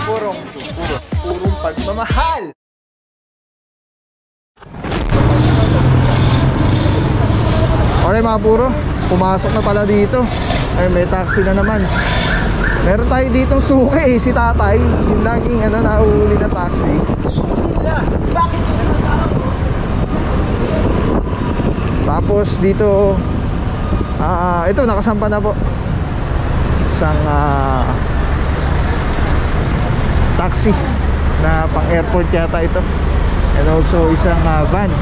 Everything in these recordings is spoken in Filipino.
purong pagmamahal. Okay mga puro, pumasok na pala dito. Ay, may taxi na naman. Meron tayo ditong suki si tatay. Yung laging nauuli na taxi. Bakit? Tapos dito ito nakasampa na po isang taxi na pang airport yata ito. And also isang van,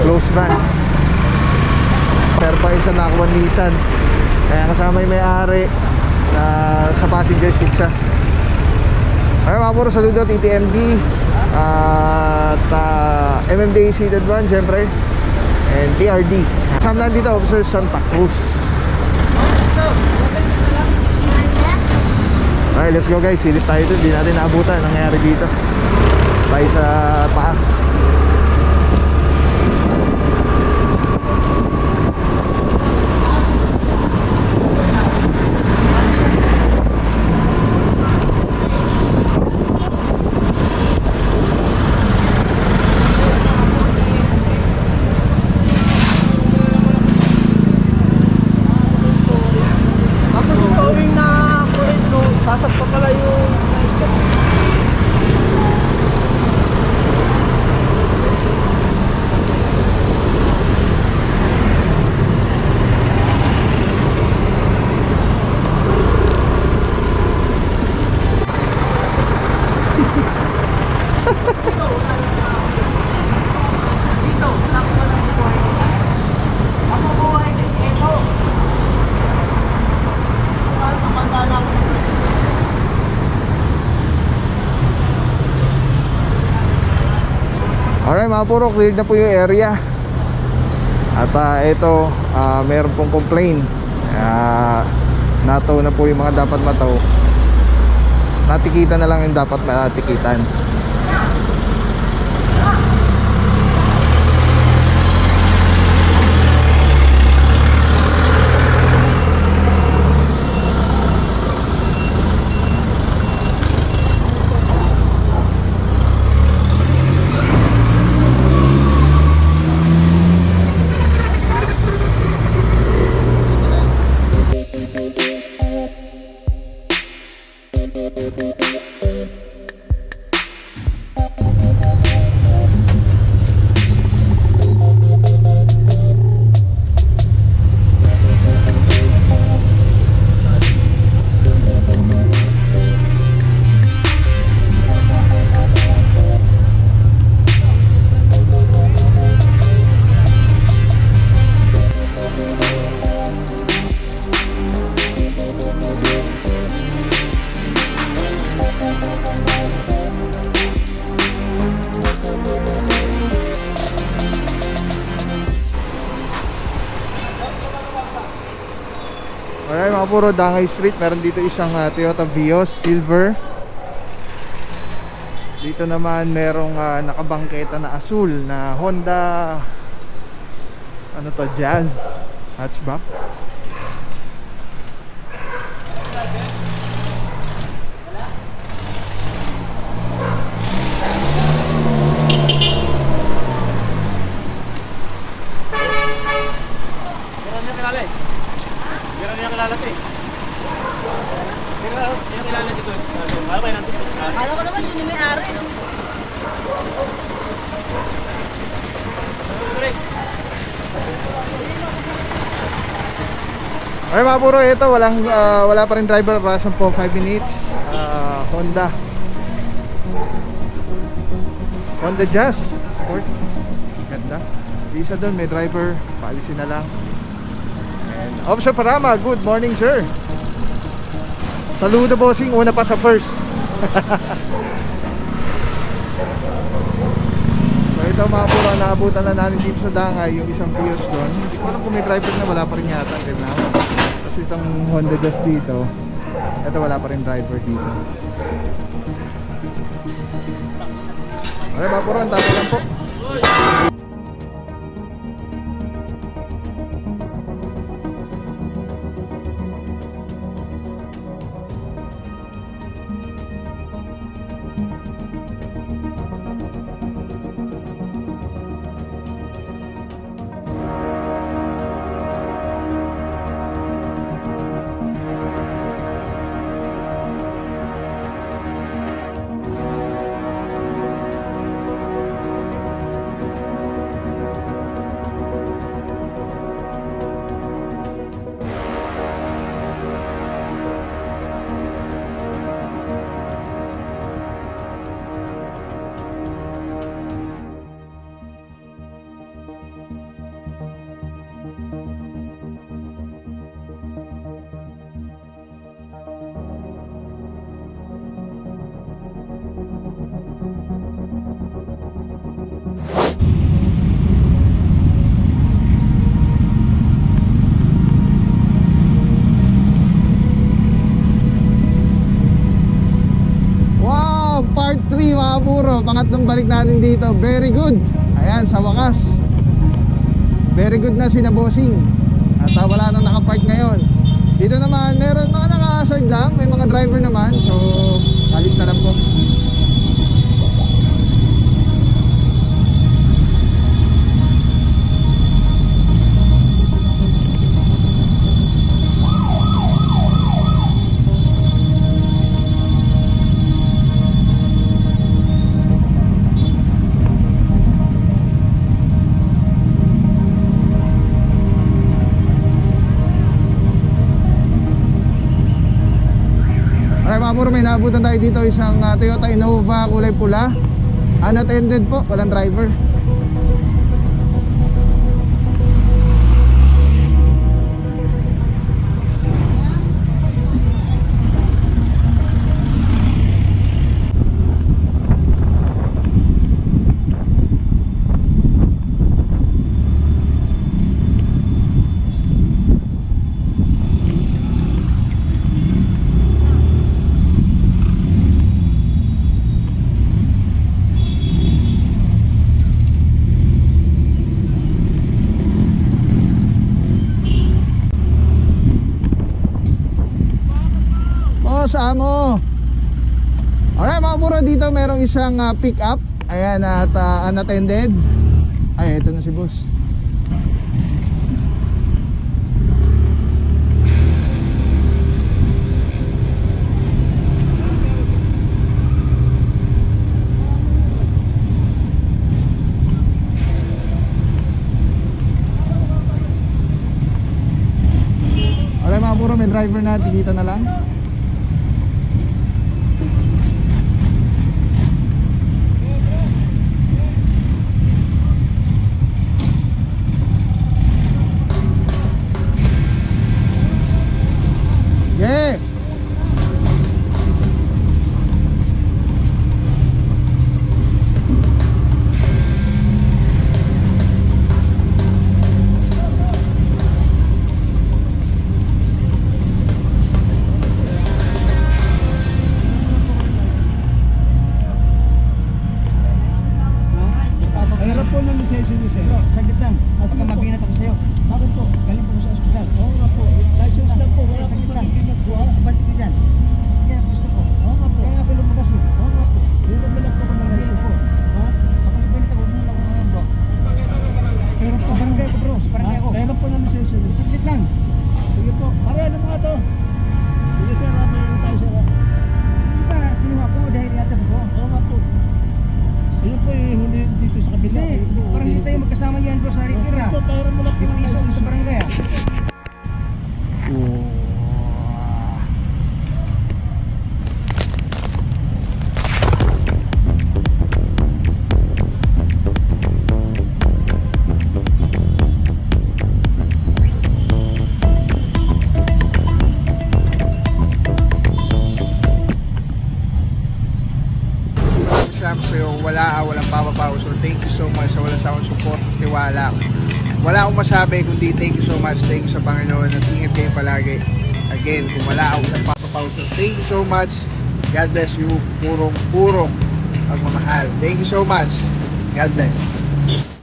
close van. Pero pa isa nakakuha Nissan. Kaya kasama yung may-ari na sa passenger seat siya. Alright mga puro, saludo TTMD at MMDA seated van syempre, and PRD. Kasama na dito Officer Santa Cruz. Alright, let's go guys, silip tayo dito. Di natin naabutan ang nangyari dito. Tayo sa taas. Alright mga puro, cleared na po yung area. At ito, meron pong complaint. Nataw na po yung mga dapat mataw. Natikitan na lang yung dapat matikitan. Alright mga puro, Dangay Street. Meron dito isang Toyota Vios Silver. Dito naman merong nakabangketa na asul na Honda, ano to, Jazz hatchback. Akala ko naman yun yung may-ari. Okay mga puro, ito wala pa rin driver para 5 minutes. Honda Jazz Sport, ganda. Isa doon may driver, paalisin na lang. And Officer Parama, good morning sir. Saludo bossing, una pa sa first. So ito mga puro, naabutan na namin dito sa Dangay yung isang Vios doon. Hindi ko alam kung may driver na, wala pa rin yata. Kasi itong Honda Jazz dito, ito wala pa rin driver dito. Okay mga puro, ang tapo lang po. mga puro, pangatlong balik natin dito. Very good. Ayan, sa wakas. Very good na si na bossing. At wala nang nakapark ngayon. Dito naman, meron mga naka-hazard lang. May mga driver naman. So, alis na lang po. Puro, may naabutan tayo dito isang Toyota Innova kulay pula, unattended po, walang driver. Sa amo. Alright mga puro, dito merong isang pick up. Ayan, at unattended. Ay, ito na si boss. Alright mga puro, may driver na, dito na lang. Yeah. Mahirap po ng lisensya niyo, sir. Saglit lang. Baka mabinat ako sa'yo. Bakit po? Galing po ko sa ospital. Oo nga po. License lang po. Wala Saglit pong lang. pagkikinat po. Abati ko dyan. Yan ang gusto ko. Oo nga po. Kaya ako lumabas eh. Oo nga po. Pero bilang po kung Mabinat ako. Ha? Baka mabinat ako. Huwag mo lang ako bro. Meron po. Sa barangay ko bro. Sa barangay ako. Meron po ng lisensya niyo. Saglit lang. Sige po. Pare, ano mga to? Sige sir, mayroon tayo sir. Di ba kinuha ko dahil yatas ako? Oo nga po. Ayun po yung huli dito sa kabila. Hindi. Parang hindi tayo magkasama yan bro sa Rikira. Ito, pero mo lang po ng Ipiso ako sa license. barangay ah. Walang papapaw. So thank you so much sa walang sakong support, tiwala. Wala akong masabi kundi thank you so much. Thank you sa Panginoon at ingat kayo palagi. Again, kung wala akong nagpapapaw, so thank you so much. God bless you. Purong pagmamahal. Thank you so much. God bless.